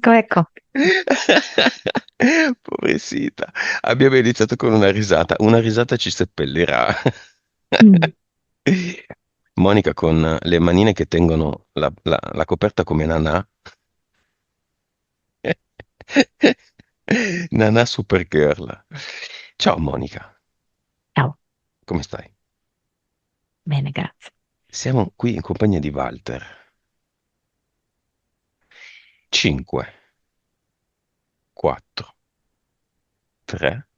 Ecco, ecco. Pobrecita. Abbiamo iniziato con una risata ci seppellirà. Mm. Monica con le manine che tengono la coperta come Nanà. Nanà Supergirl. Ciao Monica, Ciao. come stai? Bene, grazie. Siamo qui in compagnia di Walter. 5, 4, 3,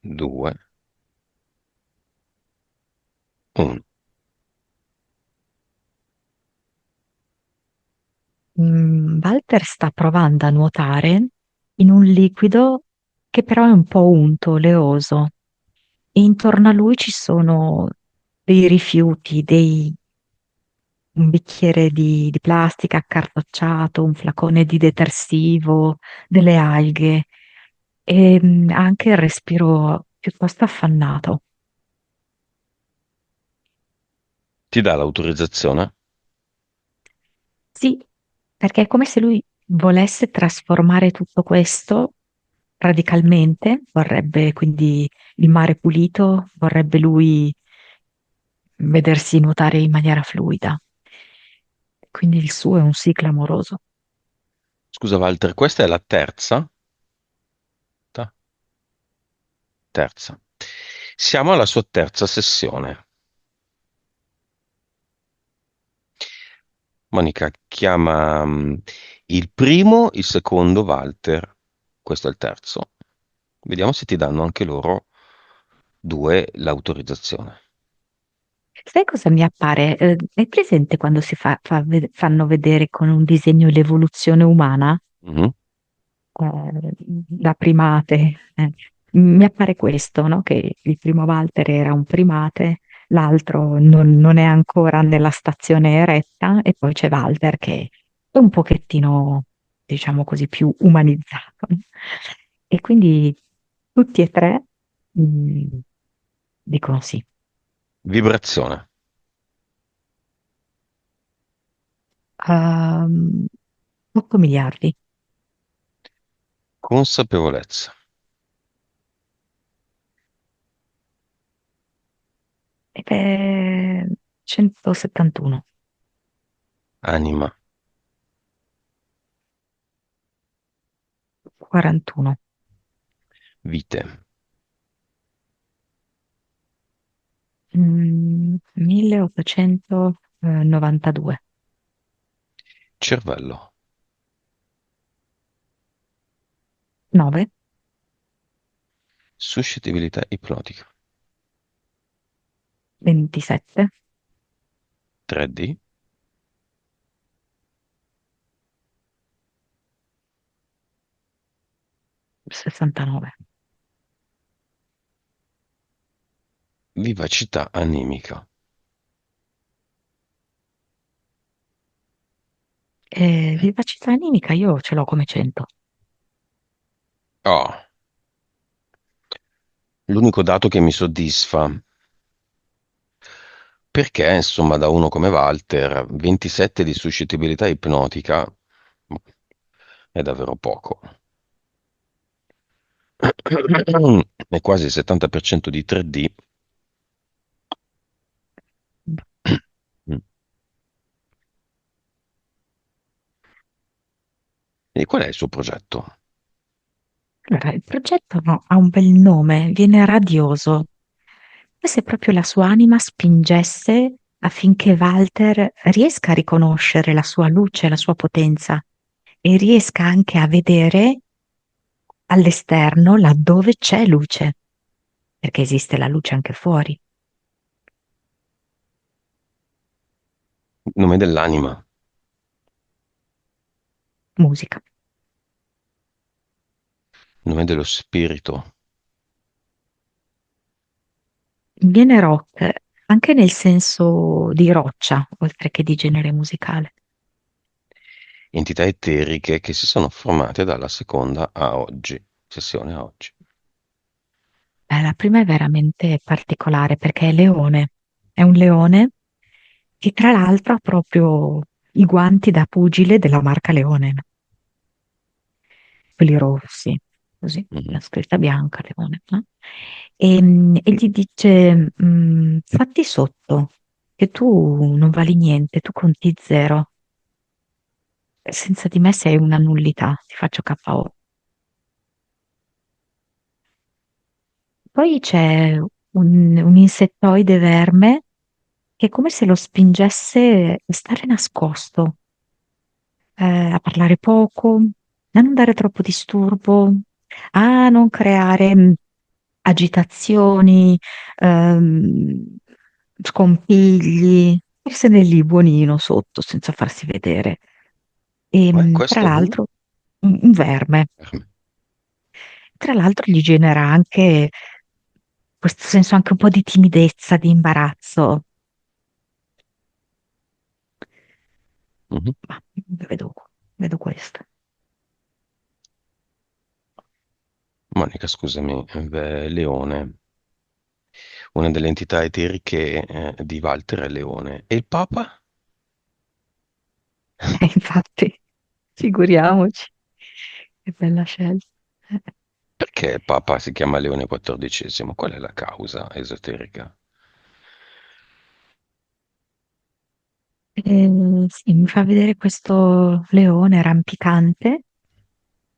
2, 1. Walter sta provando a nuotare in un liquido che però è un po' unto, oleoso, e intorno a lui ci sono dei rifiuti, un bicchiere di plastica accartocciato, un flacone di detersivo, delle alghe e anche il respiro piuttosto affannato. Ti dà l'autorizzazione? Sì, perché è come se lui volesse trasformare tutto questo radicalmente, vorrebbe quindi il mare pulito, vorrebbe lui vedersi nuotare in maniera fluida. Quindi il suo è un sì clamoroso. Scusa Walter, questa è la terza? Terza. Siamo alla sua terza sessione. Monica chiama il primo, il secondo Walter. Questo è il terzo. Vediamo se ti danno anche loro due l'autorizzazione. Sai cosa mi appare? Hai presente quando fanno vedere con un disegno l'evoluzione umana? Mhm. Da primate. Mi appare questo, no? Che il primo Walter era un primate, l'altro non è ancora nella stazione eretta, e poi c'è Walter che è un pochettino, diciamo così, più umanizzato, no? E quindi tutti e tre mh, dicono sì. Vibrazione, 8 miliardi. consapevolezza, E beh, 171, anima, 41, vite, 1892, cervello, 9, suscettibilità ipnotica, 27, 3D, 69. vivacità animica. Vivacità animica io ce l'ho come 100. Oh, l'unico dato che mi soddisfa, perché insomma da uno come Walter, 27 di suscettibilità ipnotica è davvero poco. È quasi il 70% di 3D. E qual è il suo progetto? Allora, il progetto no, ha un bel nome, viene radioso. Come se proprio la sua anima spingesse affinché Walter riesca a riconoscere la sua luce, la sua potenza e riesca anche a vedere all'esterno laddove c'è luce, perché esiste la luce anche fuori. Nome dell'anima, Musica. nome dello spirito, Viene rock anche nel senso di roccia, oltre che di genere musicale. entità eteriche che si sono formate dalla seconda a oggi, sessione a oggi. La prima è veramente particolare perché è leone. È un leone che tra l'altro ha proprio i guanti da pugile della marca Leone, quelli rossi, così, la mhm. scritta bianca, Leone, no? E gli dice, fatti sotto, che tu non vali niente, tu conti zero, senza di me sei una nullità, ti faccio KO. Poi c'è un insettoide verme che è come se lo spingesse a stare nascosto, a parlare poco, a non dare troppo disturbo, a non creare agitazioni, ehm, scompigli, starsene lì buonino sotto senza farsi vedere. E tra Questo è un? l'altro un verme. Tra l'altro gli genera anche questo senso anche un po' di timidezza, di imbarazzo. Mhm. Ma vedo questo. Monica, scusami, Leone, una delle entità eteriche di Walter è Leone. E il Papa? Infatti, figuriamoci, che bella scelta. Perché il Papa si chiama Leone XIV? Qual è la causa esoterica? Sì, mi fa vedere questo leone rampicante,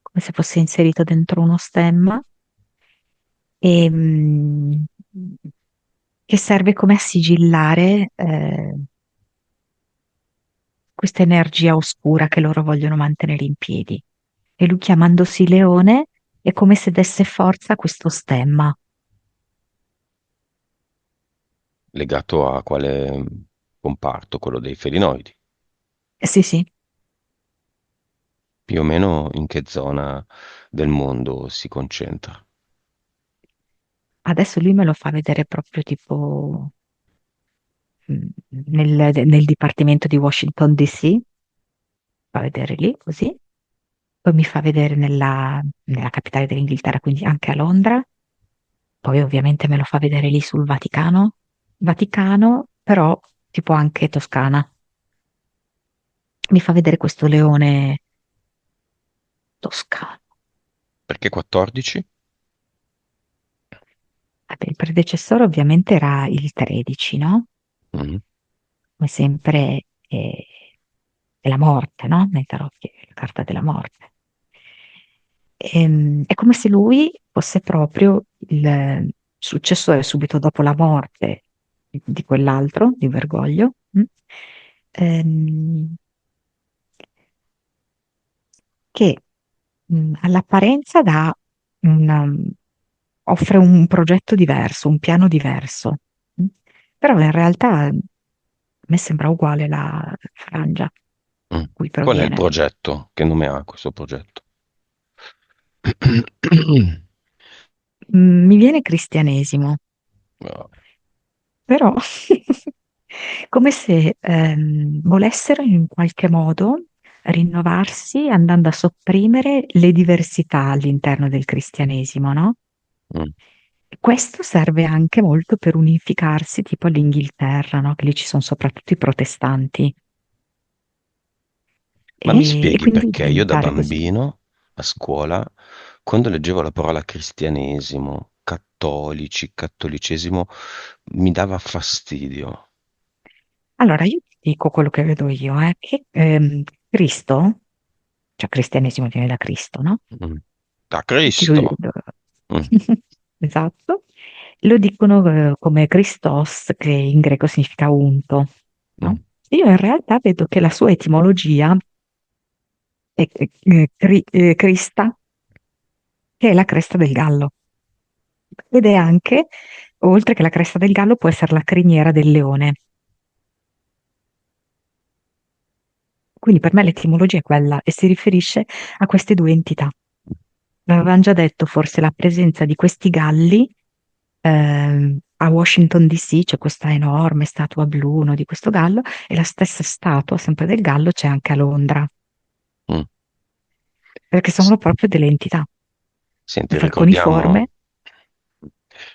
come se fosse inserito dentro uno stemma, e, che serve come a sigillare questa energia oscura che loro vogliono mantenere in piedi. E lui chiamandosi leone è come se desse forza a questo stemma. Legato a quale comparto? Quello dei felinoidi. Sì, sì, Più o meno in che zona del mondo si concentra? adesso lui me lo fa vedere proprio tipo nel dipartimento di Washington DC, fa vedere lì così, poi mi fa vedere nella capitale dell'Inghilterra, quindi anche a Londra, poi ovviamente me lo fa vedere lì sul Vaticano, Vaticano, però tipo anche Toscana. Mi fa vedere questo leone toscano. Perché 14? Vabbè, il predecessore ovviamente era il 13, no? Mhm. Come sempre è la morte, no? Nei tarocchi, è la carta della morte. È come se lui fosse proprio il successore subito dopo la morte di quell'altro, di Bergoglio, ehm, che all'apparenza offre un progetto diverso, un piano diverso, mh? Però in realtà a me sembra uguale la frangia da Mm. cui Qual è il proviene. progetto? Che nome ha questo progetto? Mi viene cristianesimo, No. però come se volessero in qualche modo rinnovarsi andando a sopprimere le diversità all'interno del cristianesimo, no? Mm. Questo serve anche molto per unificarsi, tipo all'Inghilterra, no? Che lì ci sono soprattutto i protestanti. Ma mi E spieghi quindi perché io da diventare così. bambino a scuola, quando leggevo la parola cristianesimo, cattolici, cattolicesimo, mi dava fastidio. Allora, io ti dico quello che vedo io, che Cristo, cioè cristianesimo viene da Cristo, no? Mm. Da Tutti lo, Cristo. Mm. esatto, lo dicono come Christos, che in greco significa unto, no? Mm. Io in realtà vedo che la sua etimologia è Crista, che è la cresta del gallo, ed è anche, oltre che la cresta del gallo, può essere la criniera del leone. Quindi per me l'etimologia è quella e si riferisce a queste due entità. Avevamo già detto forse la presenza di questi galli a Washington DC c'è questa enorme statua blu, no, di questo gallo e la stessa statua, sempre del gallo, c'è anche a Londra, Mm. perché S- sono proprio delle entità. Senti, Il ricordiamo, falconiforme,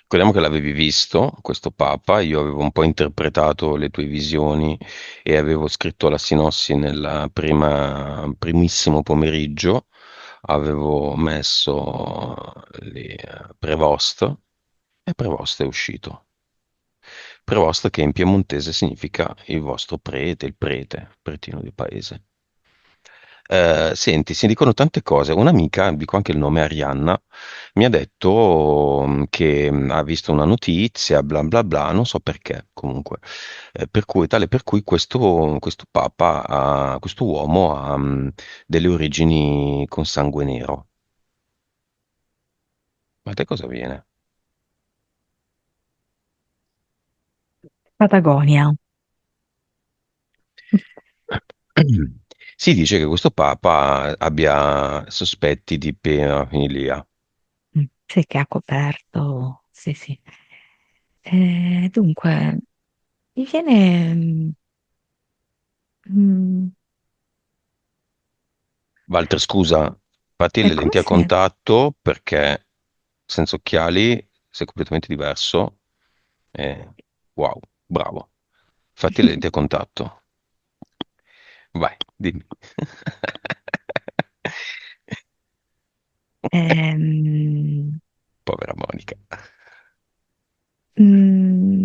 Ricordiamo che l'avevi visto, questo Papa, io avevo un po' interpretato le tue visioni e avevo scritto la sinossi nel primissimo pomeriggio, avevo messo le Prevost e Prevost è uscito. Prevost che in piemontese significa il vostro prete, il prete, pretino di paese. Senti, si dicono tante cose. Un'amica, dico anche il nome, Arianna, mi ha detto che ha visto una notizia, bla bla bla, non so perché, comunque. Per cui, tale per cui questo papa, questo uomo ha delle origini con sangue nero. Ma a te cosa viene? Patagonia. Si dice che questo papa abbia sospetti di pedofilia. Sì, che ha coperto, sì, sì. Dunque, mi viene, mm, Walter, scusa, fatti è le come lenti a se, contatto perché senza occhiali sei completamente diverso. E... Wow, bravo. Fatti le lenti a contatto. Vai, dimmi. ehm, Povera Monica.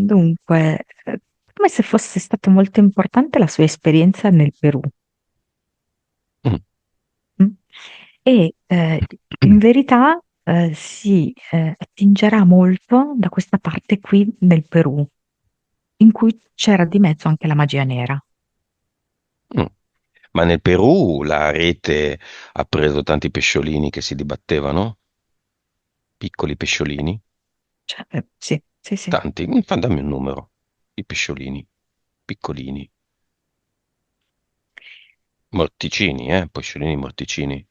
dunque, come se fosse stato molto importante la sua esperienza nel Perù. Mm. Mm? E in verità si attingerà molto da questa parte qui del Perù, in cui c'era di mezzo anche la magia nera. Mm. Ma nel Perù la rete ha preso tanti pesciolini che si dibattevano, piccoli pesciolini, Cioè, sì, sì, sì. tanti. Dammi un numero, i pesciolini, piccolini, morticini, pesciolini morticini,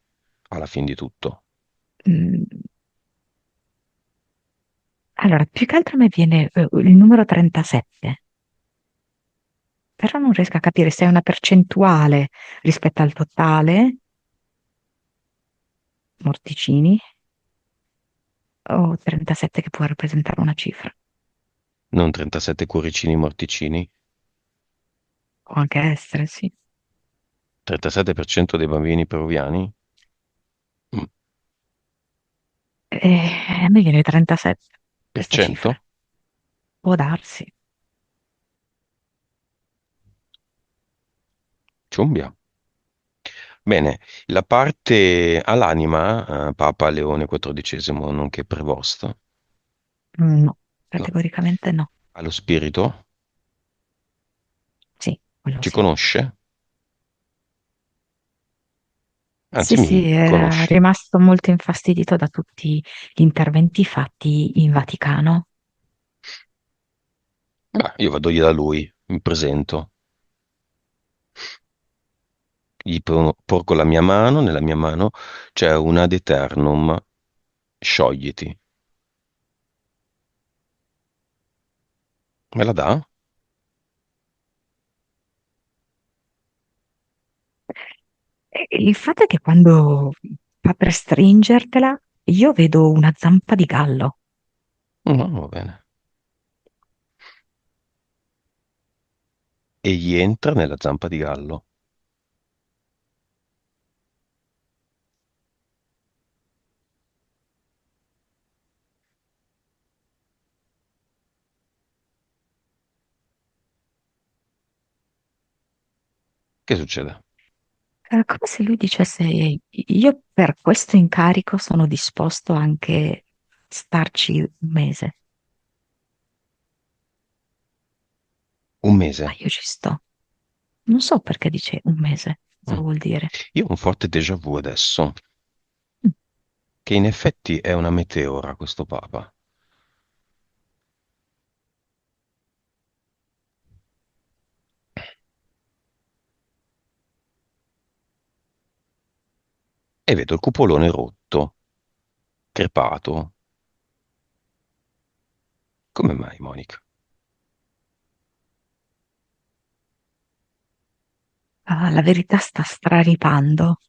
alla fin di tutto. Mm, allora, più che altro a me viene il numero 37, però non riesco a capire se è una percentuale rispetto al totale, morticini, o 37 che può rappresentare una cifra, Non 37 cuoricini morticini, può anche essere, sì. 37% dei bambini peruviani? Mm. A me viene 37, Per questa cifra. 100? Può darsi. Ciumbia. Bene, la parte all'anima, Papa Leone XIV, nonché Prevost, No, no, categoricamente no. allo spirito, Sì, quello ci sì. conosce? Sì, Anzi, mi sì, era conosci. rimasto molto infastidito da tutti gli interventi fatti in Vaticano. Beh, io vado da lui, mi presento, porgo la mia mano, nella mia mano c'è una ad eternum, sciogliti. Me la dà? E il fatto è che quando fa per stringertela, io vedo una zampa di gallo. No, va bene. E gli entra nella zampa di gallo. Che succede? Come se lui dicesse, io per questo incarico sono disposto anche a starci un mese, Un ma mese. io ci sto. Non so perché dice un mese, Mm. cosa vuol dire. Io ho un forte déjà vu adesso, Mm. che in effetti è una meteora questo Papa. E vedo il cupolone rotto, crepato. Come mai, Monica? Ah, la verità sta straripando,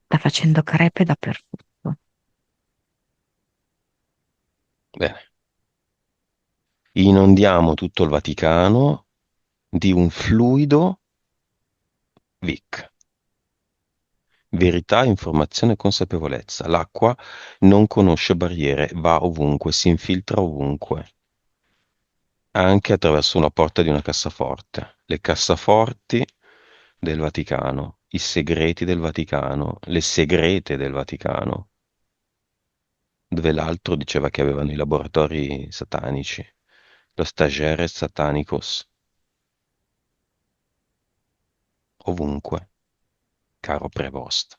sta facendo crepe dappertutto. Bene. Inondiamo tutto il Vaticano di un fluido Vic. Verità, informazione e consapevolezza. L'acqua non conosce barriere, va ovunque, si infiltra ovunque, anche attraverso una porta di una cassaforte. Le cassaforti del Vaticano, i segreti del Vaticano, le segrete del Vaticano, dove l'altro diceva che avevano i laboratori satanici, lo stagiaire satanicus, ovunque, caro Prevost.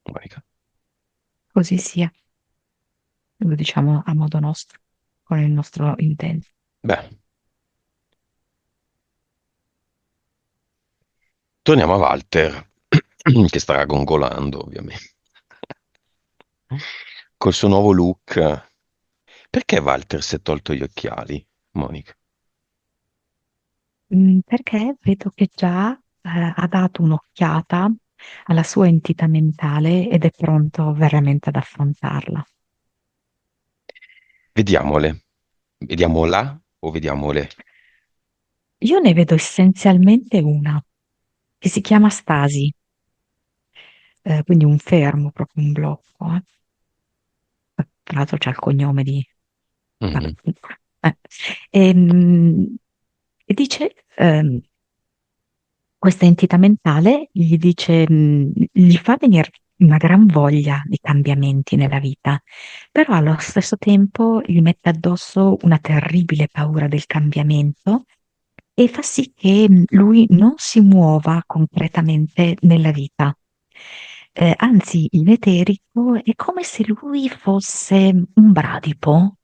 Monica. Così sia, lo diciamo a modo nostro, con il nostro intento. Beh, torniamo a Walter, che starà gongolando, ovviamente. Col suo nuovo look. Perché Walter si è tolto gli occhiali, Monica? Perché vedo che già ha dato un'occhiata alla sua entità mentale ed è pronto veramente ad affrontarla. Vediamole. Vediamola o vediamole? Io ne vedo essenzialmente una, che si chiama Stasi, quindi un fermo, proprio un blocco. Tra l'altro c'ha il cognome di... Vabbè, Mhm, comunque. E dice, questa entità mentale gli dice, gli fa venire una gran voglia di cambiamenti nella vita, però allo stesso tempo gli mette addosso una terribile paura del cambiamento e fa sì che lui non si muova concretamente nella vita. Anzi, in eterico è come se lui fosse un bradipo,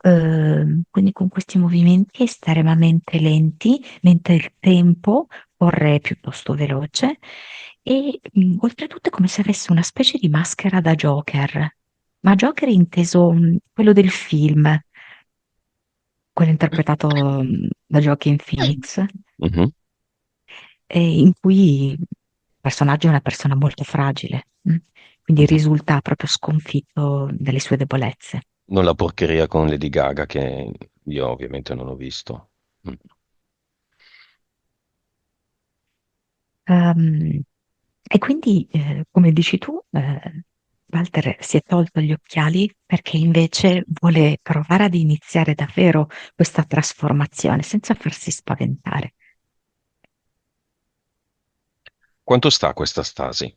quindi con questi movimenti estremamente lenti, mentre il tempo corre piuttosto veloce e oltretutto è come se avesse una specie di maschera da Joker, ma Joker inteso quello del film, quello interpretato da Joaquin Phoenix, mhm, in cui il personaggio è una persona molto fragile, quindi mhm. risulta proprio sconfitto dalle sue debolezze. Non la porcheria con Lady Gaga che io ovviamente non ho visto. Mm. Ehm, e quindi, come dici tu, Walter si è tolto gli occhiali perché invece vuole provare ad iniziare davvero questa trasformazione senza farsi spaventare. Quanto sta questa Stasi?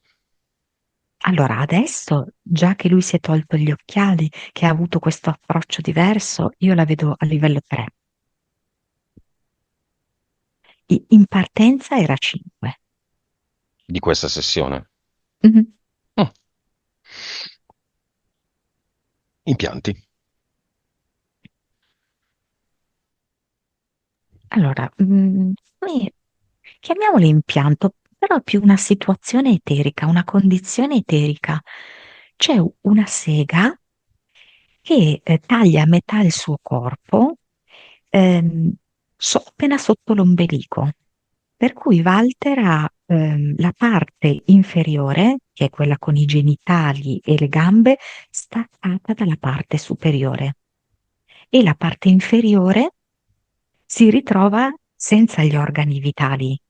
Allora, adesso, già che lui si è tolto gli occhiali, che ha avuto questo approccio diverso, io la vedo a livello 3. In partenza era 5. Di questa sessione? Mhm. Mm. Impianti. Allora, noi chiamiamolo impianto, però è più una situazione eterica, una condizione eterica. C'è una sega che taglia a metà il suo corpo, ehm, appena sotto l'ombelico. Per cui Walter ha la parte inferiore, che è quella con i genitali e le gambe, staccata dalla parte superiore e la parte inferiore si ritrova senza gli organi vitali,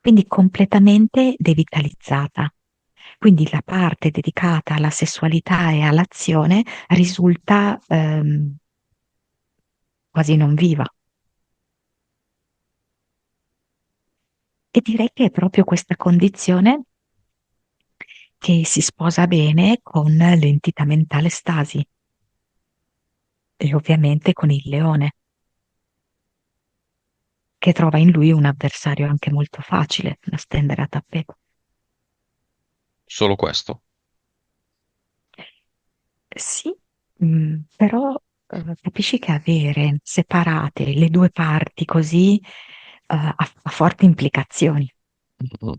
quindi completamente devitalizzata. Quindi la parte dedicata alla sessualità e all'azione risulta quasi non viva. E direi che è proprio questa condizione che si sposa bene con l'entità mentale Stasi e ovviamente con il leone, che trova in lui un avversario anche molto facile da stendere a tappeto. Solo questo? Sì, però capisci che avere separate le due parti così ha forti implicazioni. Mm.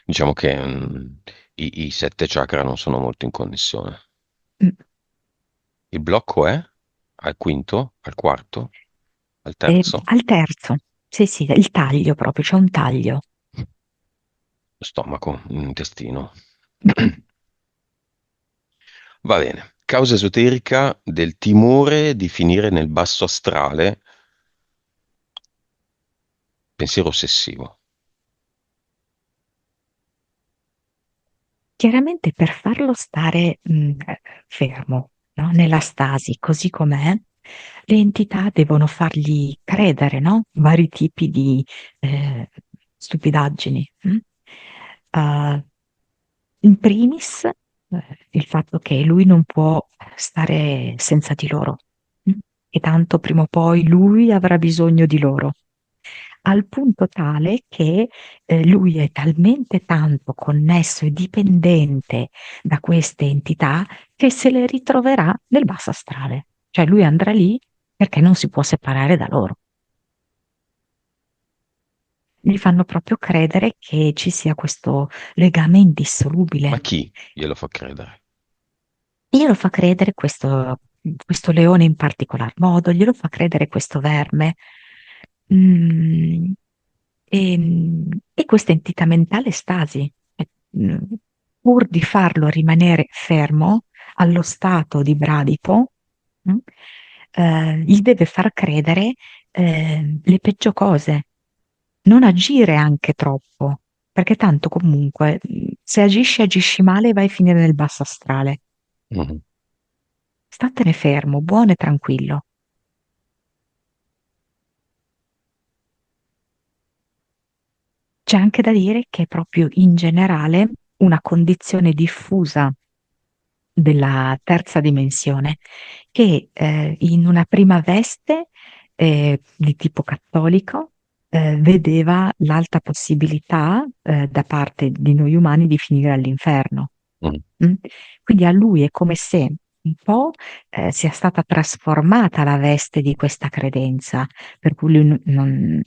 Diciamo che i sette chakra non sono molto in connessione. Mm, Il blocco è? Al quinto? Al quarto? Al terzo? Al terzo, sì, sì, il taglio proprio, c'è un taglio. Stomaco, intestino. Va bene. Causa esoterica del timore di finire nel basso astrale, pensiero ossessivo. Chiaramente per farlo stare fermo, no? Nella stasi, così com'è, le entità devono fargli credere, no? Vari tipi di eh, stupidaggini. Uh, in primis, il fatto che lui non può stare senza di loro, mm? E tanto prima o poi lui avrà bisogno di loro, al punto tale che lui è talmente tanto connesso e dipendente da queste entità che se le ritroverà nel basso astrale. Cioè lui andrà lì perché non si può separare da loro. Gli fanno proprio credere che ci sia questo legame Ma indissolubile. chi glielo fa credere? Glielo fa credere questo leone in particolar modo, glielo fa credere questo verme. Mm, e questa entità mentale stasi, mm, pur di farlo rimanere fermo allo stato di bradipo, mm, gli deve far credere le peggio cose, non agire anche troppo, perché tanto comunque se agisci, agisci male e vai a finire nel basso astrale. Mhm. Statene fermo, buono e tranquillo. C'è anche da dire che proprio in generale una condizione diffusa della terza dimensione che in una prima veste di tipo cattolico vedeva l'alta possibilità da parte di noi umani di finire all'inferno. Mhm. Mm? Quindi a lui è come se un po' sia stata trasformata la veste di questa credenza, per cui lui non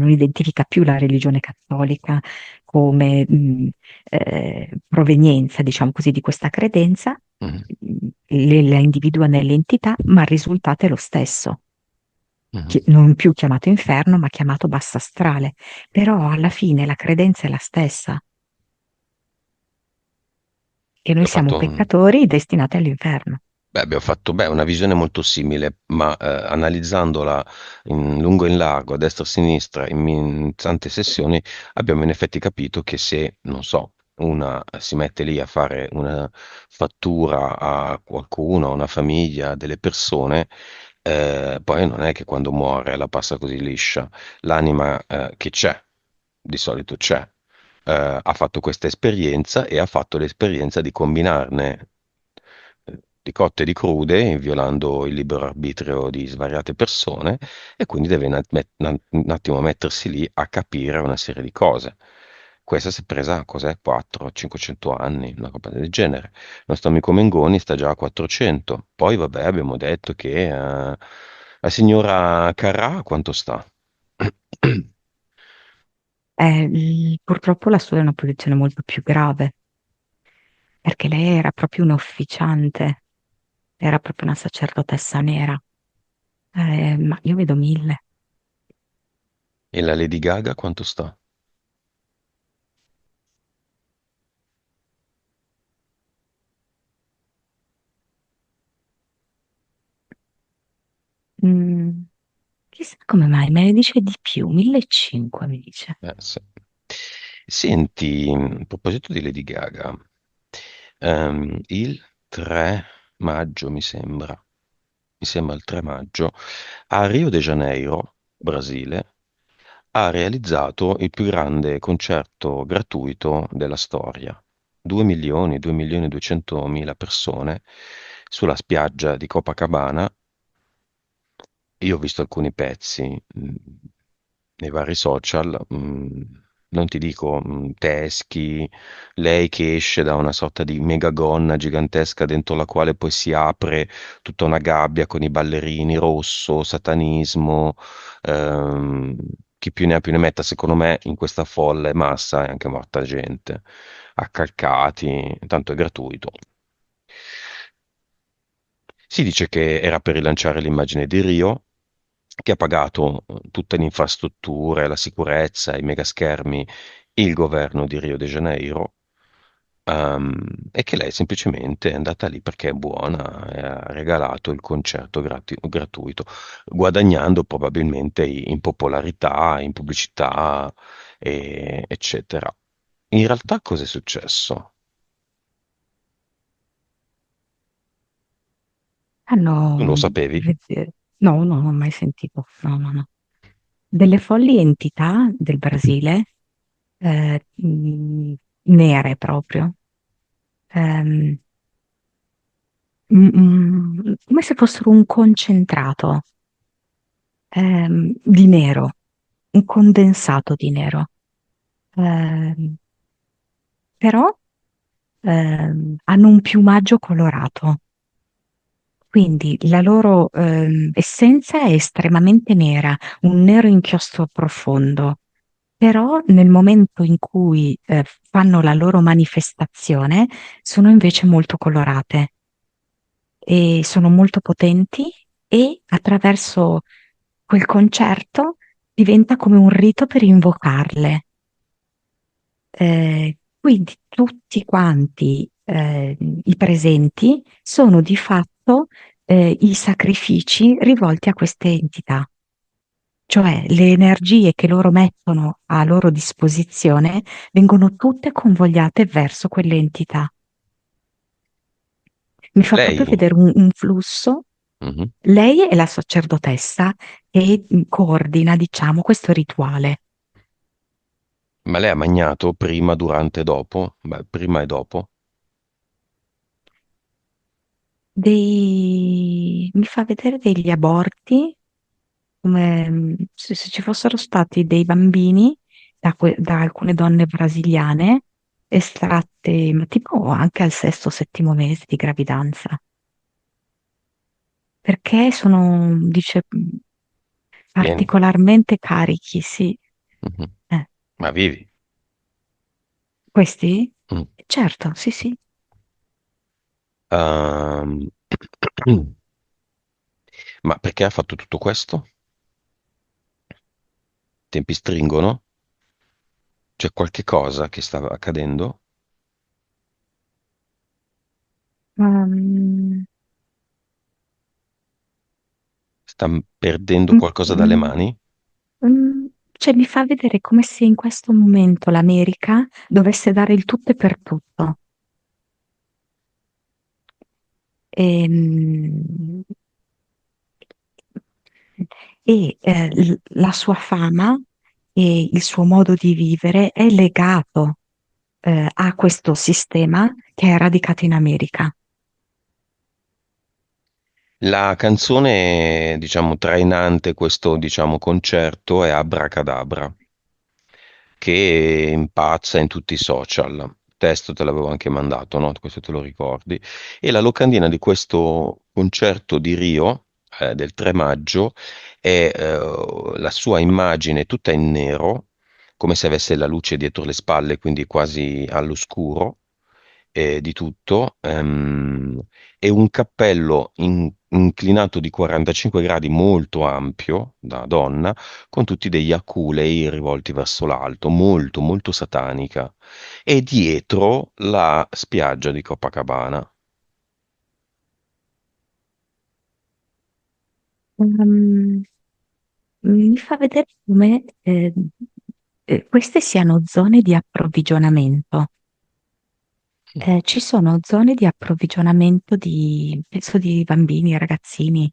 identifica più la religione cattolica come provenienza, diciamo così, di questa credenza, Mhm. la individua nell'entità, ma il risultato è lo stesso. Mhm. Non più chiamato inferno, ma chiamato bassa astrale. Però alla fine la credenza è la stessa, che noi Ho siamo fatto, peccatori destinati all'inferno. beh, abbiamo fatto beh, una visione molto simile, ma analizzandola in lungo e in largo, a destra e a sinistra, in tante sessioni, abbiamo in effetti capito che se, non so, una si mette lì a fare una fattura a qualcuno, a una famiglia, a delle persone, poi non è che quando muore la passa così liscia. L'anima che c'è, di solito c'è, ha fatto questa esperienza e ha fatto l'esperienza di combinarne di cotte e di crude, violando il libero arbitrio di svariate persone, e quindi deve un attimo mettersi lì a capire una serie di cose. Questa si è presa, cos'è, 400-500 anni, una roba del genere. Il nostro amico Mengoni sta già a 400. Poi, vabbè, abbiamo detto che la signora Carrà quanto sta? Purtroppo la sua è una posizione molto più grave, perché lei era proprio un'officiante, era proprio una sacerdotessa nera. Ma io vedo 1000. E la Lady Gaga quanto sta? Mm, chissà come mai, me ne dice di più, 1500 mi dice. Sì. Senti, a proposito di Lady Gaga, il 3 maggio mi sembra il 3 maggio, a Rio de Janeiro, Brasile, ha realizzato il più grande concerto gratuito della storia. 2 milioni e 200 mila persone sulla spiaggia di Copacabana. Io ho visto alcuni pezzi nei vari social, non ti dico teschi, lei che esce da una sorta di megagonna gigantesca dentro la quale poi si apre tutta una gabbia con i ballerini, rosso, satanismo, ehm, chi più ne ha più ne metta, secondo me in questa folle massa è anche morta gente, accalcati, tanto è gratuito. Si dice che era per rilanciare l'immagine di Rio, che ha pagato tutte le infrastrutture, la sicurezza, i megaschermi, il governo di Rio de Janeiro, e che lei semplicemente è andata lì perché è buona e ha regalato il concerto gratuito, guadagnando probabilmente in popolarità, in pubblicità, eccetera. In realtà cosa è successo? Tu lo Hanno, sapevi? no, no, non ho mai sentito, no, no, no. Delle folli entità del Brasile, nere proprio, ehm, come se fossero un concentrato, di nero, un condensato di nero. Ehm, Però hanno un piumaggio colorato, quindi la loro essenza è estremamente nera, un nero inchiostro profondo, però nel momento in cui fanno la loro manifestazione sono invece molto colorate e sono molto potenti e attraverso quel concerto diventa come un rito per invocarle. Quindi tutti quanti i presenti sono di fatto i sacrifici rivolti a queste entità, cioè le energie che loro mettono a loro disposizione vengono tutte convogliate verso quelle entità. Mi fa proprio Lei? vedere un flusso. Mhm. Lei è la sacerdotessa che coordina, diciamo, questo rituale. Ma lei ha magnato prima, durante e dopo? Beh, prima e dopo. Mi fa vedere degli aborti, come se ci fossero stati dei bambini da alcune donne brasiliane estratte, ma tipo anche al sesto o settimo mese di gravidanza, perché sono, dice, Pieni. particolarmente carichi, sì. Mhm. Eh, Ma vivi? questi? Mm. Certo, sì, sì. Ehm, Ma perché ha fatto tutto questo? Tempi stringono? C'è qualche cosa che stava accadendo? Um, Sta perdendo mm, qualcosa dalle mm, mani? cioè mi fa vedere come se in questo momento l'America dovesse dare il tutto e per tutto. Ehm, la sua fama e il suo modo di vivere è legato a questo sistema che è radicato in America. La canzone, diciamo, trainante questo, diciamo, concerto è Abracadabra, che impazza in tutti i social. Il testo te l'avevo anche mandato, no? Questo te lo ricordi. E la locandina di questo concerto di Rio, del 3 maggio, è la sua immagine tutta in nero, come se avesse la luce dietro le spalle, quindi quasi all'oscuro di tutto, e un cappello inclinato di 45 gradi molto ampio, da donna, con tutti degli aculei rivolti verso l'alto, molto, molto satanica. E dietro la spiaggia di Copacabana. Ehm, Mi fa vedere come queste siano zone di approvvigionamento. Ci sono zone di approvvigionamento penso di bambini e ragazzini,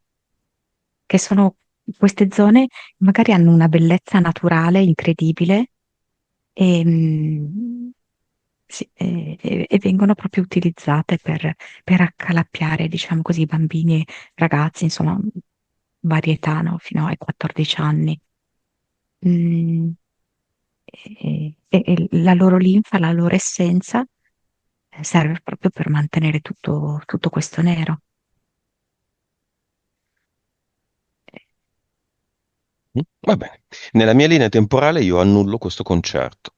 che sono queste zone magari hanno una bellezza naturale incredibile e, sì, e vengono proprio utilizzate per accalappiare, diciamo così, bambini e ragazzi, insomma, varietà, no? Fino ai 14 anni. Mm, e la loro linfa, la loro essenza serve proprio per mantenere tutto questo nero. Va bene. Nella mia linea temporale io annullo questo concerto.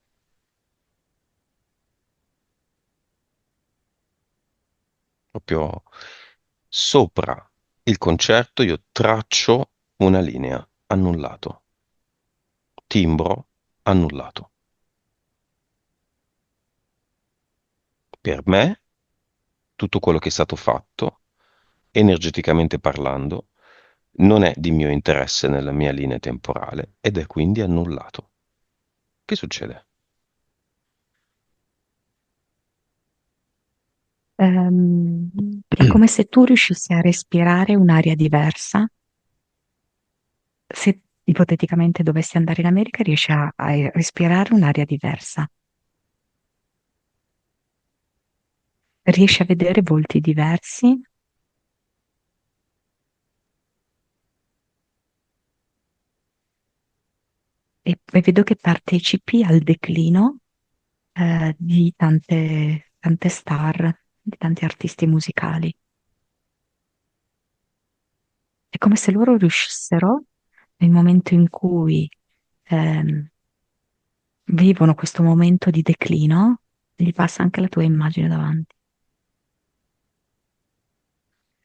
Proprio Sopra il concerto io traccio una linea, annullato. Timbro, annullato. Per me, tutto quello che è stato fatto, energeticamente parlando, non è di mio interesse nella mia linea temporale ed è quindi annullato. Che succede? È come se tu riuscissi a respirare un'aria diversa. Se ipoteticamente dovessi andare in America, riesci a respirare un'aria diversa. Riesci a vedere volti diversi e vedo che partecipi al declino di tante star, di tanti artisti musicali. È come se loro riuscissero, nel momento in cui ehm, vivono questo momento di declino, gli passa anche la tua immagine davanti.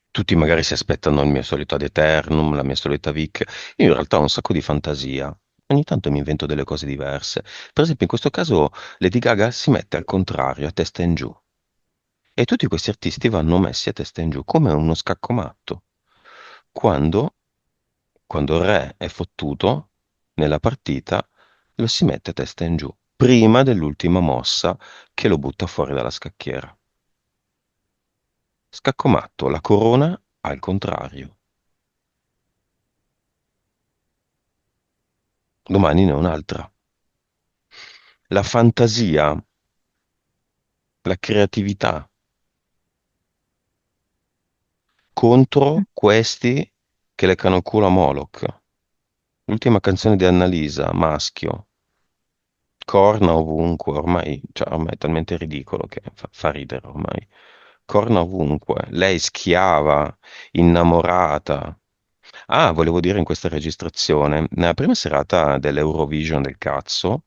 Tutti magari si aspettano il mio solito ad eternum, la mia solita Vic. Io in realtà ho un sacco di fantasia. Ogni tanto mi invento delle cose diverse. Per esempio, in questo caso Lady Gaga si mette al contrario, a testa in giù. E tutti questi artisti vanno messi a testa in giù, come uno scaccomatto. Quando, quando il re è fottuto nella partita, lo si mette a testa in giù, prima dell'ultima mossa che lo butta fuori dalla scacchiera. Scaccomatto, la corona al contrario. Domani ne ho un'altra. La fantasia, la creatività Mm. contro questi che leccano il culo a Moloch. L'ultima canzone di Annalisa, Maschio, corna ovunque, ormai è talmente ridicolo che fa ridere ormai. Corna ovunque, lei schiava, innamorata. Ah, volevo dire in questa registrazione, nella prima serata dell'Eurovision del cazzo,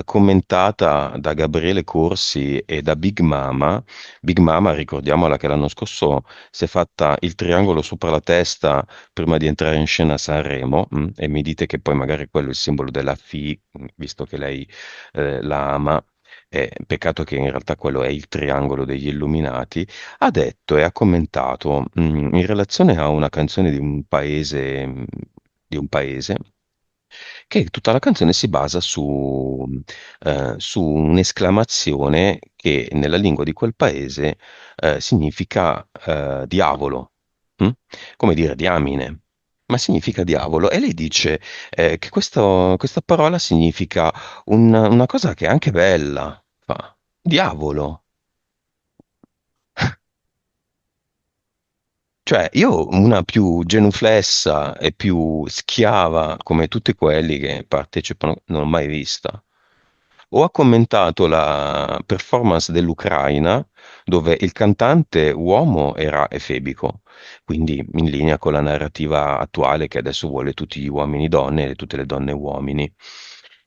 commentata da Gabriele Corsi e da Big Mama. Big Mama, ricordiamola che l'anno scorso si è fatta il triangolo sopra la testa prima di entrare in scena a Sanremo, e mi dite che poi magari quello è il simbolo della FI, visto che lei la ama. Peccato che in realtà quello è il triangolo degli Illuminati. Ha detto e ha commentato in relazione a una canzone di un paese, che tutta la canzone si basa su un'esclamazione che nella lingua di quel paese significa diavolo, mm? Come dire diamine, ma significa diavolo. E lei dice che questa parola significa una cosa che è anche bella, fa, diavolo. Cioè, io una più genuflessa e più schiava come tutti quelli che partecipano non l'ho mai vista. Ho commentato la performance dell'Ucraina, dove il cantante uomo era efebico, quindi in linea con la narrativa attuale che adesso vuole tutti gli uomini donne e tutte le donne uomini.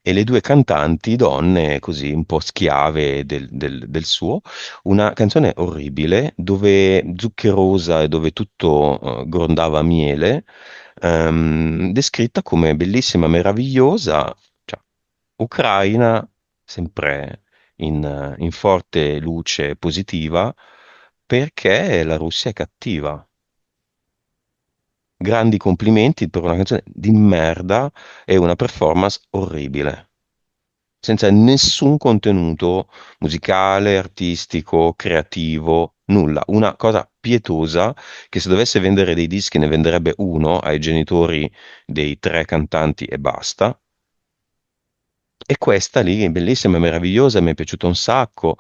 E le due cantanti donne, così un po' schiave del suo, una canzone orribile, dove zuccherosa e dove tutto grondava miele, descritta come bellissima, meravigliosa, cioè, Ucraina, sempre in forte luce positiva, perché la Russia è cattiva. Grandi complimenti per una canzone di merda e una performance orribile, senza nessun contenuto musicale, artistico, creativo, nulla. Una cosa pietosa che se dovesse vendere dei dischi ne venderebbe uno ai genitori dei tre cantanti e basta. E questa lì è bellissima, è meravigliosa, mi è piaciuta un sacco.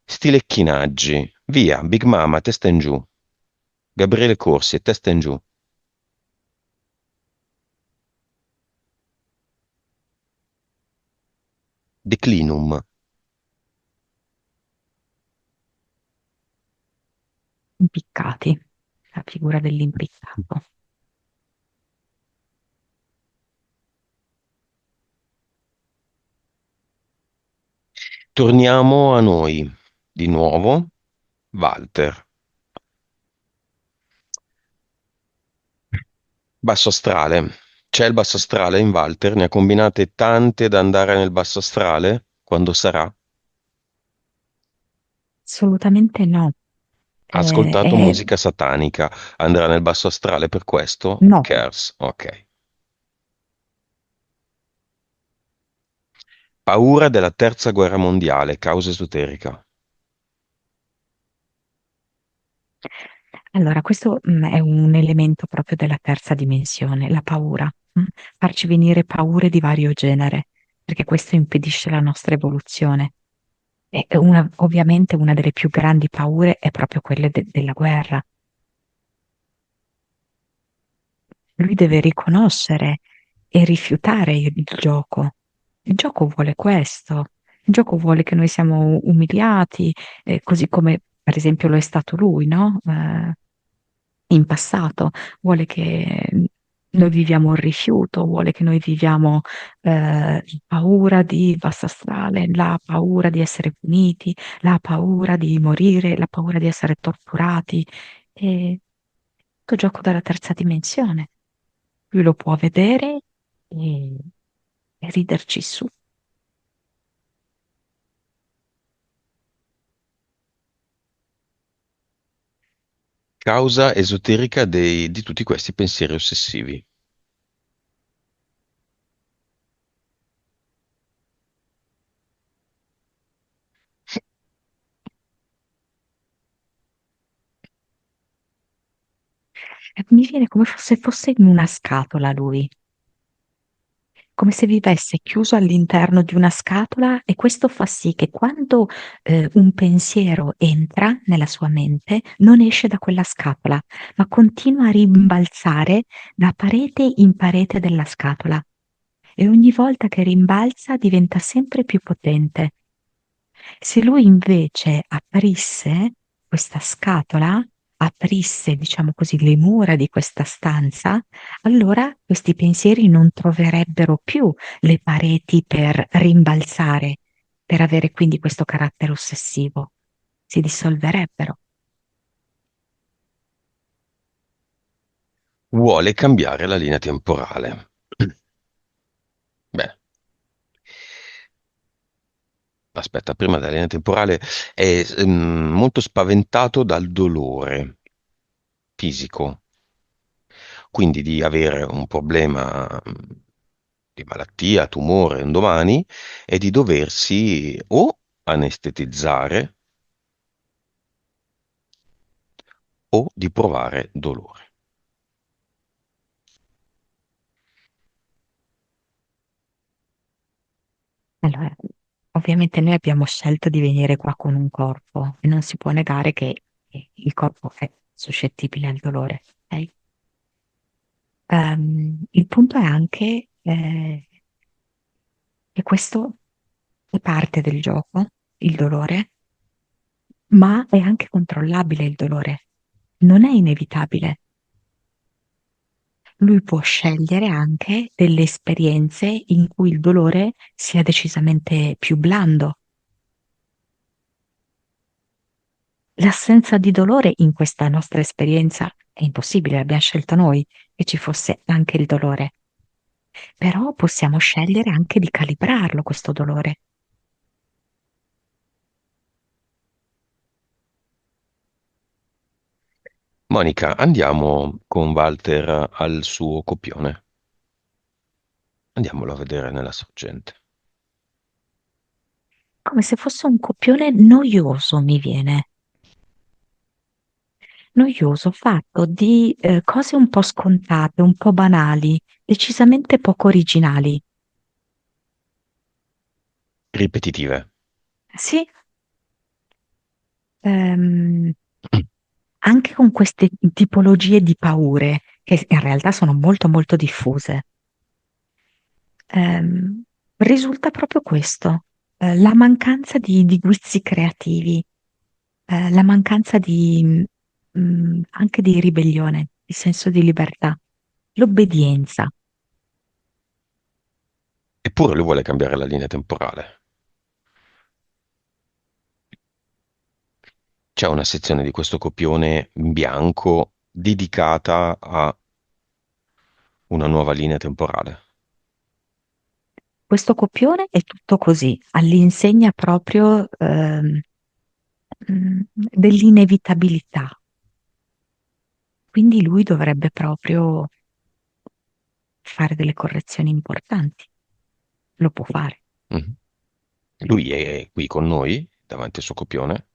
Stilechinaggi, via, Big Mama, testa in giù. Gabriele Corsi, testa in giù. Declinum. Impiccati, la figura dell'impiccato. Torniamo a noi. Di nuovo, Walter. Basso astrale. C'è il basso astrale in Walter? Ne ha combinate tante da andare nel basso astrale? Quando sarà? Assolutamente no. Ha ascoltato È... musica satanica. Andrà nel basso astrale per questo? Who No. cares? Ok. Paura della terza guerra mondiale, causa esoterica. Allora, questo è un elemento proprio della terza dimensione, la paura. Farci venire paure di vario genere, perché questo impedisce la nostra evoluzione. E ovviamente una delle più grandi paure è proprio quelle della guerra. Lui deve riconoscere e rifiutare il gioco. Il gioco vuole questo. Il gioco vuole che noi siamo umiliati, così come per esempio lo è stato lui, no? In passato. Vuole che noi viviamo il rifiuto, vuole che noi viviamo la paura di bassa astrale, la paura di essere puniti, la paura di morire, la paura di essere torturati. E tutto gioco dalla terza dimensione. Lui lo può vedere e, e riderci su. Causa esoterica di tutti questi pensieri ossessivi. E mi viene come se fosse in una scatola lui, come se vivesse chiuso all'interno di una scatola e questo fa sì che quando un pensiero entra nella sua mente non esce da quella scatola, ma continua a rimbalzare da parete in parete della scatola e ogni volta che rimbalza diventa sempre più potente. Se lui invece aprisse questa scatola, aprisse, diciamo così, le mura di questa stanza, allora questi pensieri non troverebbero più le pareti per rimbalzare, per avere quindi questo carattere ossessivo. Si dissolverebbero. Vuole cambiare la linea temporale. Beh, aspetta, prima della linea temporale è molto spaventato dal dolore fisico, quindi di avere un problema di malattia, tumore un domani e di doversi o anestetizzare o di provare dolore. Allora, ovviamente noi abbiamo scelto di venire qua con un corpo e non si può negare che il corpo è suscettibile al dolore, ok? Il punto è anche che questo è parte del gioco, il dolore, ma è anche controllabile il dolore, non è inevitabile. Lui può scegliere anche delle esperienze in cui il dolore sia decisamente più blando. L'assenza di dolore in questa nostra esperienza è impossibile, l'abbiamo scelto noi che ci fosse anche il dolore, però possiamo scegliere anche di calibrarlo questo dolore. Monica, andiamo con Walter al suo copione. Andiamolo a vedere nella sorgente. Come se fosse un copione noioso, mi viene. Noioso, fatto di cose un po' scontate, un po' banali, decisamente poco originali. Ripetitive. Sì, ehm, anche con queste tipologie di paure, che in realtà sono molto molto diffuse. Ehm, Risulta proprio questo, la mancanza di guizzi creativi, la mancanza anche di ribellione, il senso di libertà, l'obbedienza. Eppure lui vuole cambiare la linea temporale. C'è una sezione di questo copione in bianco dedicata a una nuova linea temporale. Questo copione è tutto così, all'insegna proprio dell'inevitabilità. Quindi lui dovrebbe proprio fare delle correzioni importanti. Lo può fare. Mhm. Lui è qui con noi, davanti al suo copione.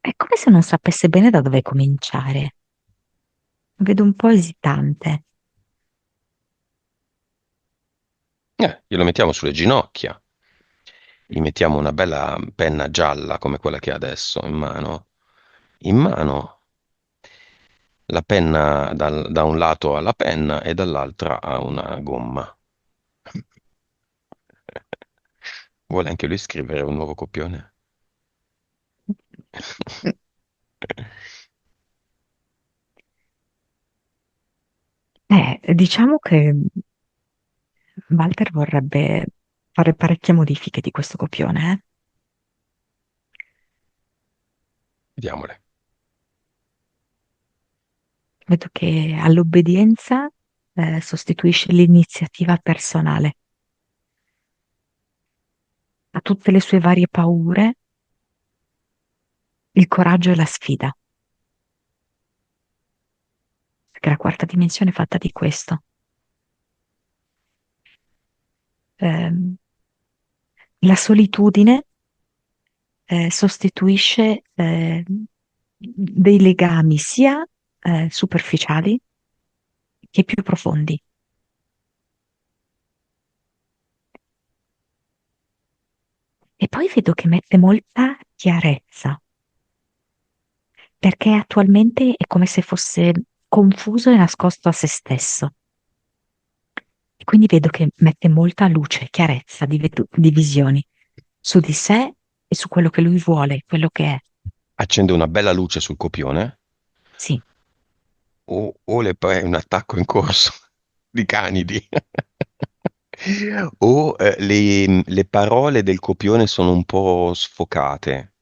È come se non sapesse bene da dove cominciare. Lo vedo un po' esitante. Glielo mettiamo sulle ginocchia, gli mettiamo una bella penna gialla come quella che ha adesso in mano, la penna da un lato ha la penna e dall'altra ha una gomma. Vuole anche lui scrivere un nuovo copione? Diciamo che Walter vorrebbe fare parecchie modifiche di questo copione, eh. Vediamole. Vedo che all'obbedienza sostituisce l'iniziativa personale, a tutte le sue varie paure, il coraggio e la sfida, perché la quarta dimensione è fatta di questo. Ehm, la solitudine sostituisce dei legami sia superficiali che più profondi. E poi vedo che mette molta chiarezza, perché attualmente è come se fosse confuso e nascosto a se stesso. E quindi vedo che mette molta luce, chiarezza di visioni su di sé e su quello che lui vuole, quello che è. Accende una bella luce sul copione Sì, o è un attacco in corso di canidi. O le parole del copione sono un po' sfocate,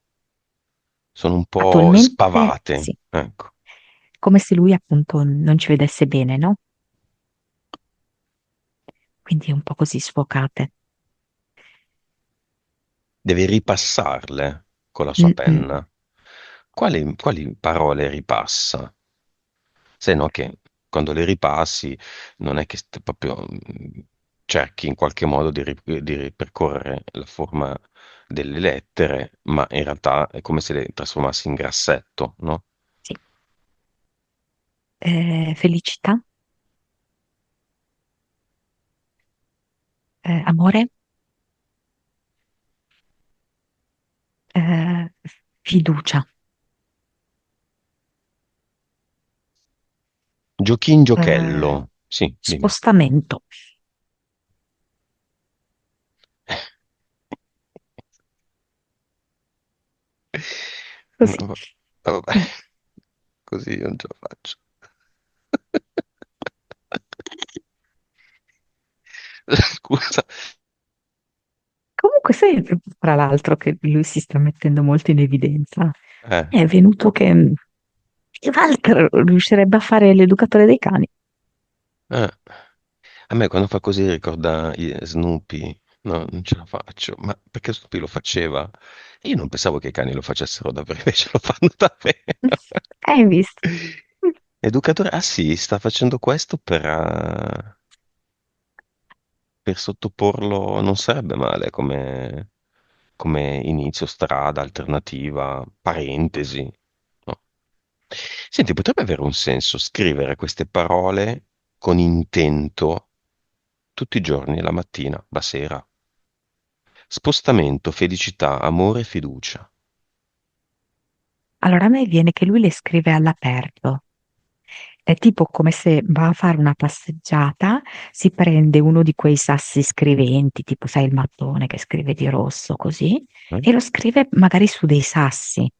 sono un po' attualmente spavate. sì, Ecco. come se lui appunto non ci vedesse bene, no? Quindi è un po' così sfocate. Deve ripassarle con la sua Mm, mm. penna. Quali parole ripassa? Se no che quando le ripassi non è che proprio cerchi in qualche modo di ripercorrere la forma delle lettere, ma in realtà è come se le trasformassi in grassetto, no? Sì. Felicità, amore, eh, fiducia, Giochin eh, giochello, sì, dimmi. spostamento. No, Così. vabbè, Mm. così io non ce la faccio. Scusa. Comunque, sai, tra l'altro, che lui si sta mettendo molto in evidenza. Eh, È venuto che Walter riuscirebbe a fare l'educatore dei cani. eh. A me quando fa così ricorda Snoopy. No, non ce la faccio. Ma perché Snoopy lo faceva? Io non pensavo che i cani lo facessero davvero, invece lo fanno davvero. Hai visto? Educatore, ah sì, sta facendo questo per sottoporlo, non sarebbe male come inizio, strada, alternativa, parentesi. No. Senti, potrebbe avere un senso scrivere queste parole con intento tutti i giorni, la mattina, la sera. Spostamento, felicità, amore, fiducia. Allora a me viene che lui le scrive all'aperto. È tipo come se va a fare una passeggiata, si prende uno di quei sassi scriventi, tipo sai il mattone che scrive di rosso così, Eh? e lo scrive magari su dei sassi,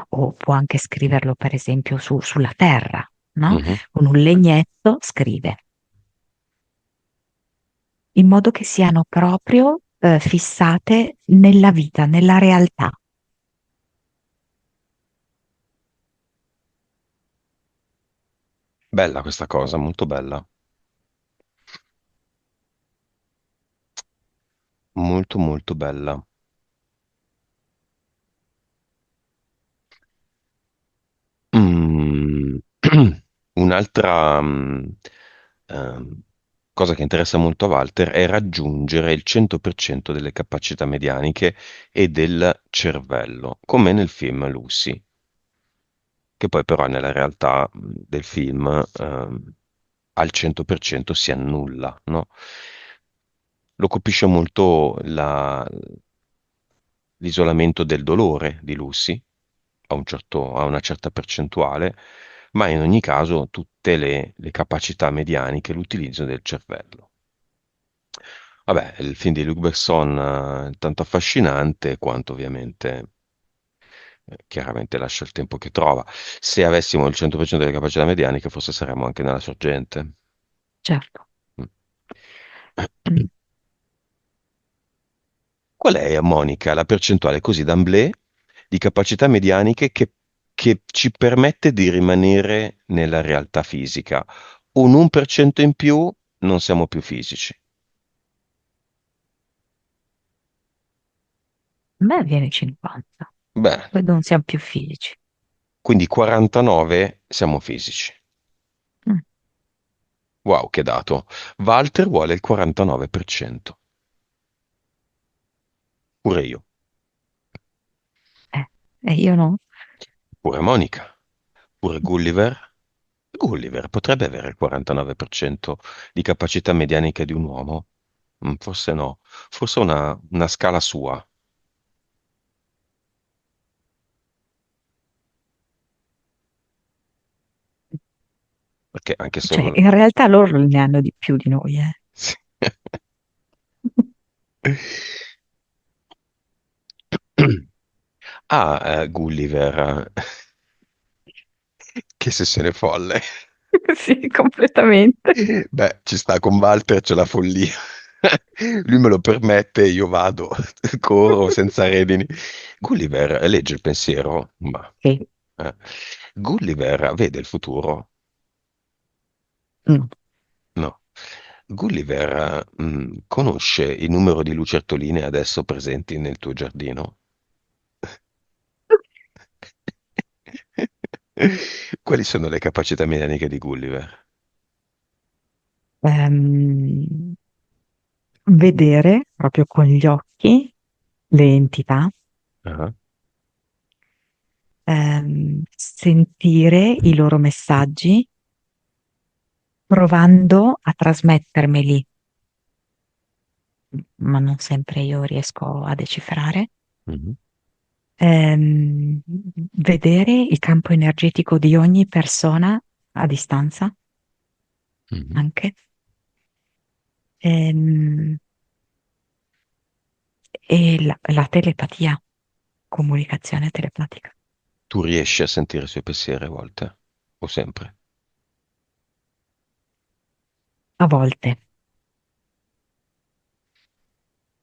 o può anche scriverlo per esempio sulla terra, no? Mhm. Con un legnetto scrive, in modo che siano proprio fissate nella vita, nella realtà. Bella questa cosa, molto bella. Molto molto bella. Mm. Un'altra ehm, cosa che interessa molto a Walter è raggiungere il 100% delle capacità medianiche e del cervello, come nel film Lucy, che poi però nella realtà del film al 100% si annulla, no? Lo colpisce molto l'isolamento del dolore di Lucy, a una certa percentuale, ma in ogni caso tutte le capacità medianiche, l'utilizzo del cervello. Vabbè, il film di Luc Besson è tanto affascinante quanto ovviamente chiaramente lascia il tempo che trova. Se avessimo il 100% delle capacità medianiche, forse saremmo anche nella sorgente. Certo. Mm. Mm. Qual è, Monica, la percentuale così d'emblée di capacità medianiche che ci permette di rimanere nella realtà fisica? Un 1% in più non siamo più A me viene 50, fisici. Beh, poi non siamo più fisici. quindi 49 siamo fisici. Mm. Wow, che dato. Walter vuole il 49%. Pure io. Eh, e io no. Pure Monica. Pure Gulliver. Gulliver potrebbe avere il 49% di capacità medianica di un uomo. Forse no. Forse una scala sua. Perché anche Cioè, solo... in realtà loro ne hanno di più di noi, eh. Sì. Ah, Gulliver. Che sessione folle. Sì, completamente. Beh, ci sta con Walter, c'è la follia. Lui me lo permette, io vado, corro senza redini. Gulliver legge il pensiero, ma Sì. eh. Gulliver vede il futuro? Mm. No. Gulliver conosce il numero di lucertoline adesso presenti nel tuo giardino? Quali sono le capacità meccaniche di Gulliver? Ehm, Vedere proprio con gli occhi le entità, Ah. sentire i loro messaggi, provando a trasmettermeli, ma non sempre io riesco a decifrare. Mhm. Vedere il campo energetico di ogni persona a distanza Mhm. anche. Ehm, e la telepatia, comunicazione telepatica. Tu riesci a sentire i suoi pensieri a volte? O sempre? A volte.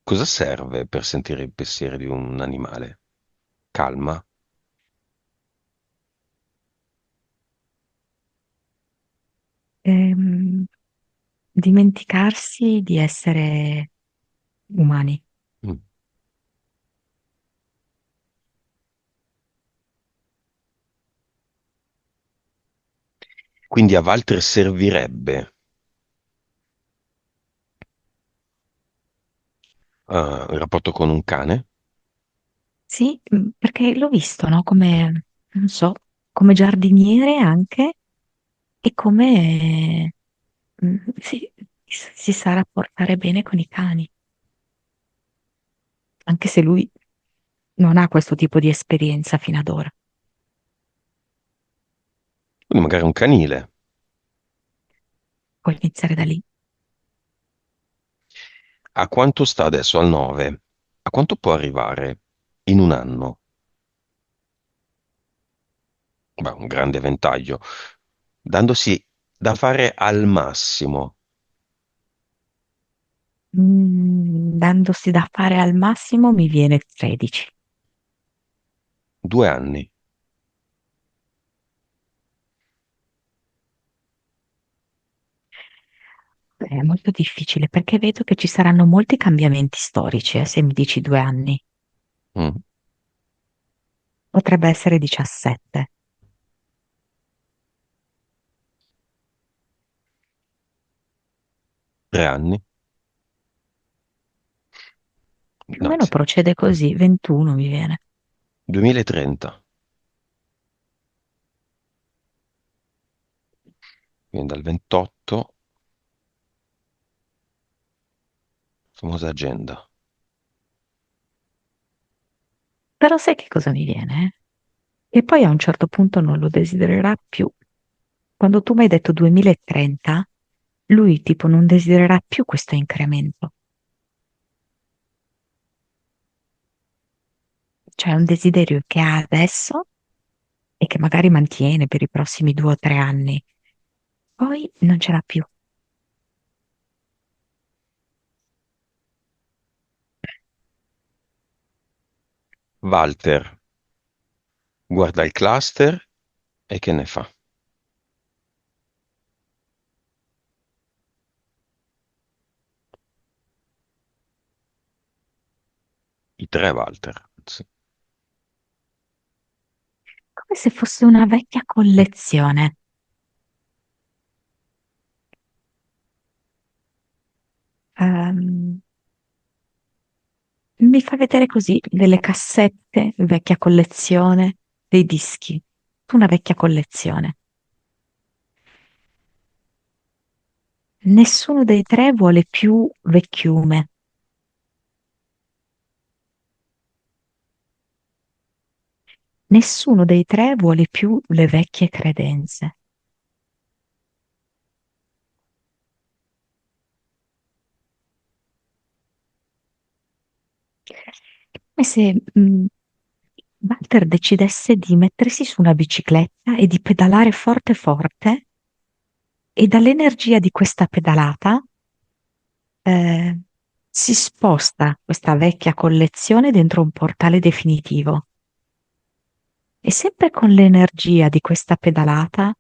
Cosa serve per sentire i pensieri di un animale? Calma? Ehm, Dimenticarsi di essere umani. Mm. Quindi a Walter servirebbe il rapporto con un cane? Sì, perché l'ho visto, no? Come, non so, come giardiniere anche e come sì, si sa rapportare bene con i cani, anche se lui non ha questo tipo di esperienza fino ad ora. Quindi magari un canile. Puoi iniziare da lì. A quanto sta adesso? Al 9. A quanto può arrivare in un anno? Beh, un grande ventaglio. Dandosi da fare al massimo Dandosi da fare al massimo mi viene 13. 2 anni. È molto difficile perché vedo che ci saranno molti cambiamenti storici, se mi dici 2 anni. Mm, Potrebbe essere 17. 3 anni, Più o meno anzi, procede così, 21 mi viene. 2030, quindi dal 28, famosa agenda. Però sai che cosa mi viene? E poi a un certo punto non lo desidererà più. Quando tu mi hai detto 2030, lui tipo non desidererà più questo incremento. Cioè è un desiderio che ha adesso e che magari mantiene per i prossimi 2 o 3 anni. Poi non ce l'ha più. Walter guarda il cluster e che ne fa? I tre Walter, anzi. Come se fosse una vecchia collezione. Ehm, Mi fa vedere così delle cassette, vecchia collezione, dei dischi. Una vecchia collezione. Nessuno dei tre vuole più vecchiume. Nessuno dei tre vuole più le vecchie credenze. È come se Walter decidesse di mettersi su una bicicletta e di pedalare forte forte e dall'energia di questa pedalata eh, si sposta questa vecchia collezione dentro un portale definitivo. E sempre con l'energia di questa pedalata,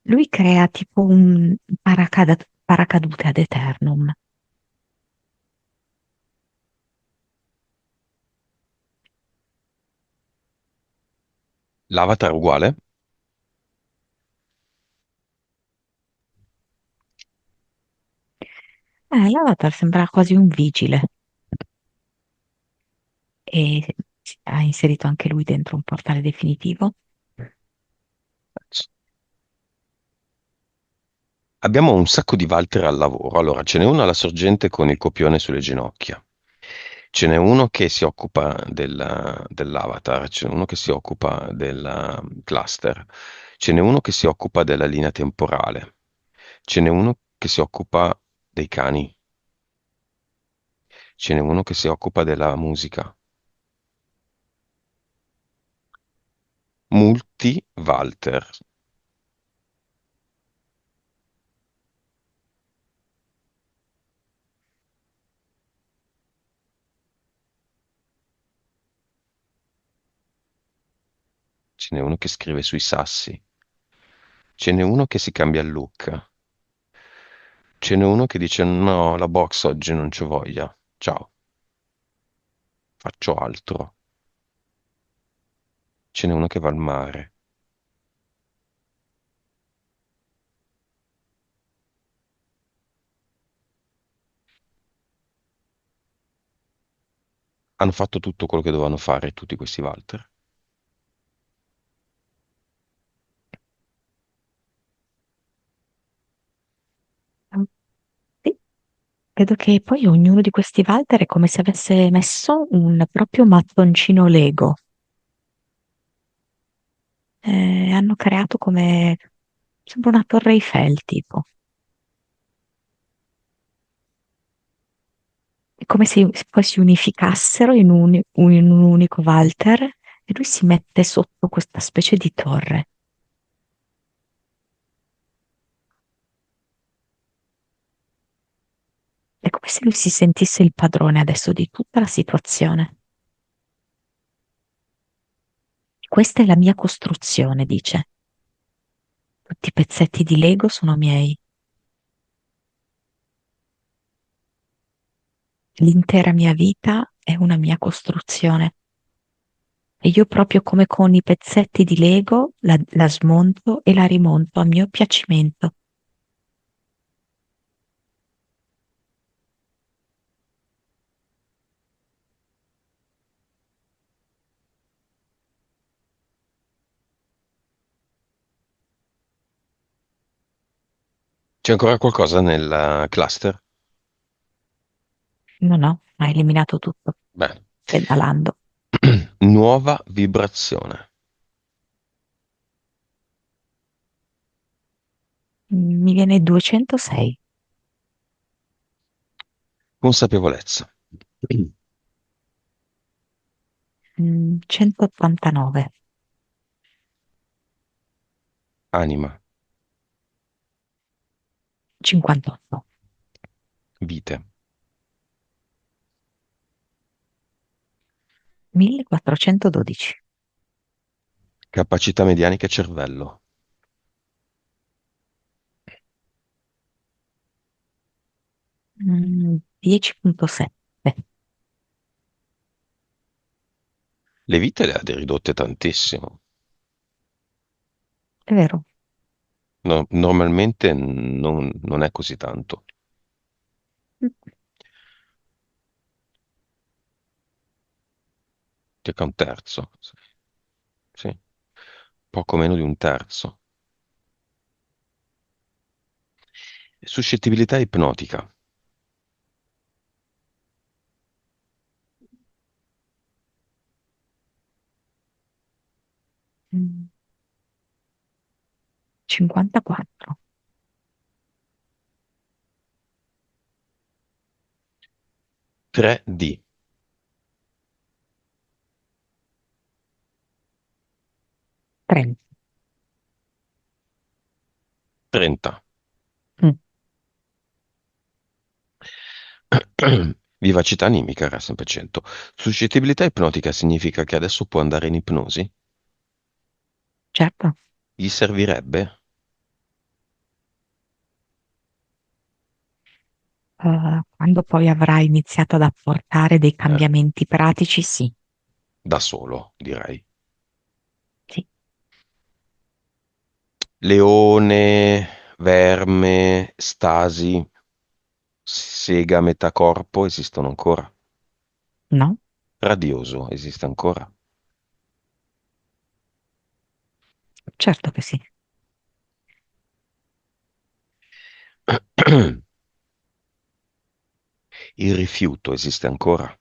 lui crea tipo un paracadute ad eternum. L'avatar uguale? L'avatar sembra quasi un vigile e ha inserito anche lui dentro un portale definitivo. Abbiamo un sacco di Walter al lavoro. Allora, ce n'è uno alla sorgente con il copione sulle ginocchia. Ce n'è uno che si occupa dell'avatar, ce n'è uno che si occupa del cluster, ce n'è uno che si occupa della linea temporale, ce n'è uno che si occupa dei cani, ce n'è uno che si occupa della musica. Multi Walter. Ce n'è uno che scrive sui sassi, ce n'è uno che si cambia il look, ce n'è uno che dice no, la box oggi non c'ho voglia, ciao, faccio altro. Ce n'è uno che va al mare. Hanno fatto tutto quello che dovevano fare tutti questi Walter. Sì, vedo che poi ognuno di questi Walter è come se avesse messo un proprio mattoncino Lego. Hanno creato come sembra una torre Eiffel, tipo. È come se poi si unificassero in un unico Walter e lui si mette sotto questa specie di torre. È come se lui si sentisse il padrone adesso di tutta la situazione. Questa è la mia costruzione, dice. Tutti i pezzetti di Lego sono miei. l'intera mia vita è una mia costruzione e io proprio come con i pezzetti di Lego la smonto e la rimonto a mio piacimento. C'è ancora qualcosa nel cluster? No, no, ha eliminato tutto, Bene. pedalando. Nuova vibrazione. Mi viene 206, Consapevolezza. 189, Anima. 58, Vite. 1412, Capacità medianica e cervello. 10,7. Le vite le ha ridotte tantissimo. È vero. Normalmente non è così tanto. Circa un terzo. Sì. Sì. Poco meno di un terzo. Suscettibilità ipnotica. 54, 3D. 30. 30. Mm, Vivacità animica era sempre 100. Suscettibilità ipnotica significa che adesso può andare in ipnosi? certo. Gli servirebbe? Quando poi avrai iniziato ad apportare dei Eh, cambiamenti pratici, sì, da solo, direi. sì, Leone, verme, stasi, sega a metà corpo esistono ancora. no, Radioso esiste ancora. certo che sì. Il rifiuto esiste ancora.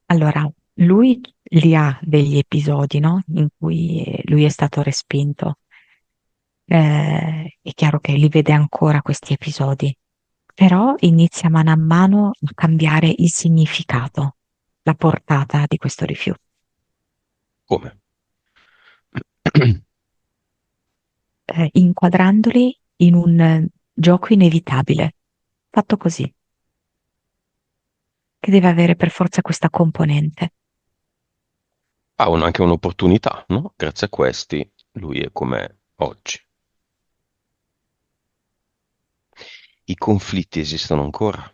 Allora, lui li ha degli episodi, no? In cui lui è stato respinto. È chiaro che li vede ancora questi episodi, però inizia mano a mano a cambiare il significato, la portata di questo rifiuto, Come? inquadrandoli in un gioco inevitabile, fatto così, che deve avere per forza questa componente. Ha anche un'opportunità, no? Grazie a questi lui è com'è oggi. I conflitti esistono ancora.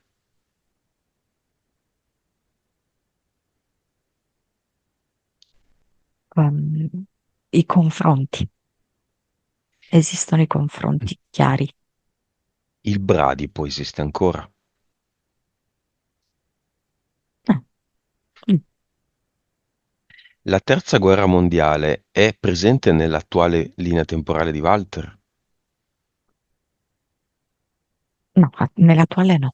ehm, I confronti, esistono i confronti chiari. Il bradipo esiste ancora. Ah, mm, La terza guerra mondiale è presente nell'attuale linea temporale di Walter? no, nell'attuale no.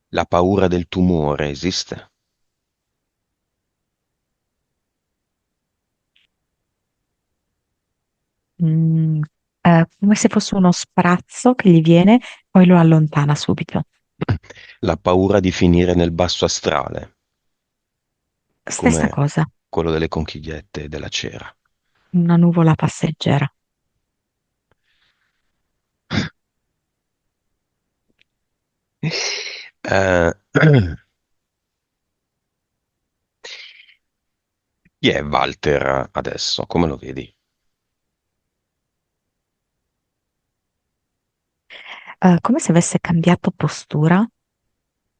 La paura del tumore esiste? Mm, come se fosse uno sprazzo che gli viene, poi lo allontana subito. La paura di finire nel basso astrale, Stessa come cosa, quello delle conchigliette e della cera. una nuvola passeggera. Eh, Chi è Walter adesso? Come lo vedi? Come se avesse cambiato postura,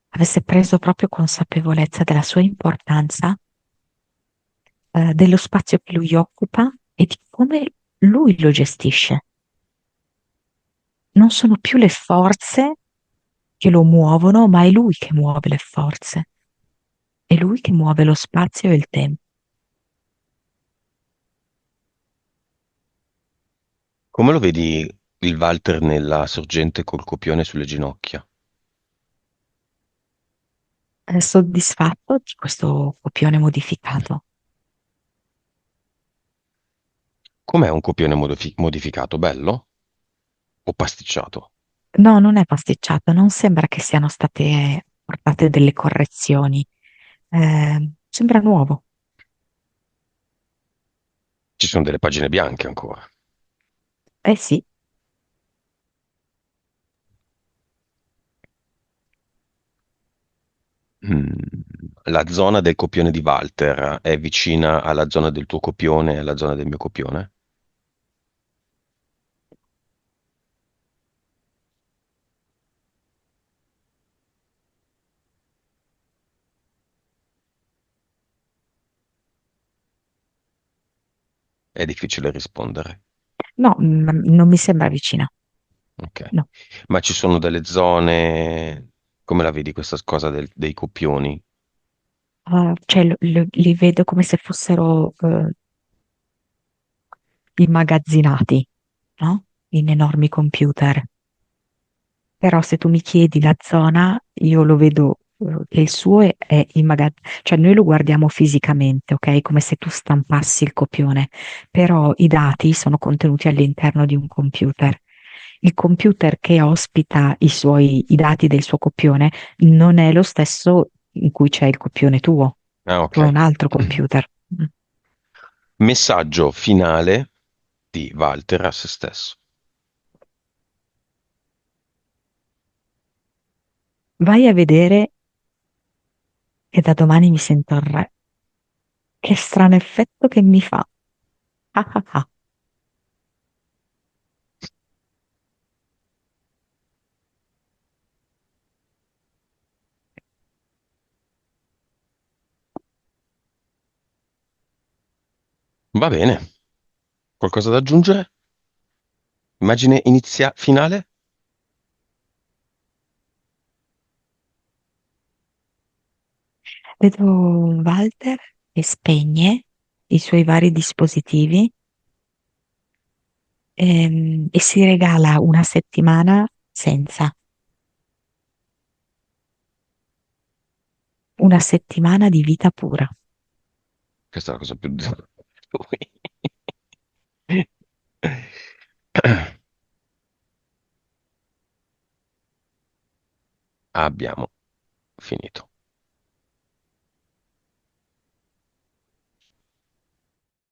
avesse preso proprio consapevolezza della sua importanza, dello spazio che lui occupa e di come lui lo gestisce. Non sono più le forze che lo muovono, ma è lui che muove le forze, è lui che muove lo spazio e il tempo. Come lo vedi il Walter nella sorgente col copione sulle ginocchia? È soddisfatto di questo copione modificato. Com'è un copione modificato? Bello o pasticciato? No, non è pasticciato, non sembra che siano state portate delle correzioni. Sembra nuovo. Ci sono delle pagine bianche ancora. Eh sì, Mm. La zona del copione di Walter è vicina alla zona del tuo copione e alla zona del mio copione? È difficile rispondere. no, non mi sembra vicina. Ok. No. Ma ci sono delle zone, come la vedi questa cosa dei copioni? Cioè, li vedo come se fossero immagazzinati, no? In enormi computer. Però se tu mi chiedi la zona, io lo vedo che il suo è cioè noi lo guardiamo fisicamente, ok? Come se tu stampassi il copione, però i dati sono contenuti all'interno di un computer. Il computer che ospita i dati del suo copione non è lo stesso in cui c'è il copione tuo. Ah, Tu hai ok. un altro computer. Mm. Messaggio finale di Walter a se stesso. Vai a vedere che da domani mi sento il re. Che strano effetto che mi fa. Ah ah ah. Va bene. Qualcosa da aggiungere? Immagine finale? Vedo Walter che spegne i suoi vari dispositivi e si regala una settimana senza, una settimana di vita pura. Questa è la cosa più... Abbiamo finito.